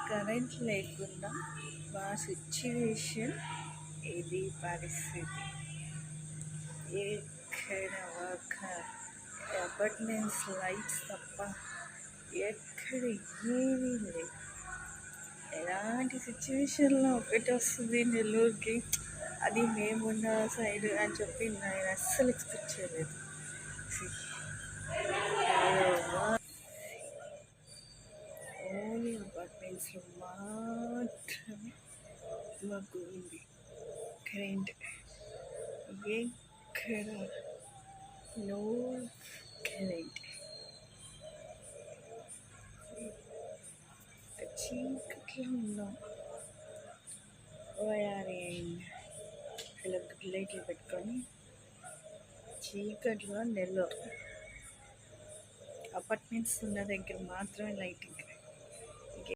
Current లేకుండా మా situation ఇది పరిస్థితి. ఎక్కడ ఒక అపార్ట్మెంట్స్ లైట్స్ తప్ప ఎక్కడ ఏమీ లేవు. ఎలాంటి సిచ్యువేషన్లో ఒకటి వస్తుంది నెల్లూరుకి, అది మేమున్న సైడ్ అని చెప్పి నేను అస్సలు ఎక్స్పెక్ట్ చేయలేదు. ఓన్లీ అపార్ట్మెంట్స్లో మాత్రమే మాకు ఉంది కరెంట్. ఎక్కడ నో కరెంట్. చీకట్లో ఉన్నాం. ఇలా లైట్లు పెట్టుకొని చీకట్లో నెల్లూరు అపార్ట్మెంట్స్ ఉన్న దగ్గర మాత్రమే లైటింగ్.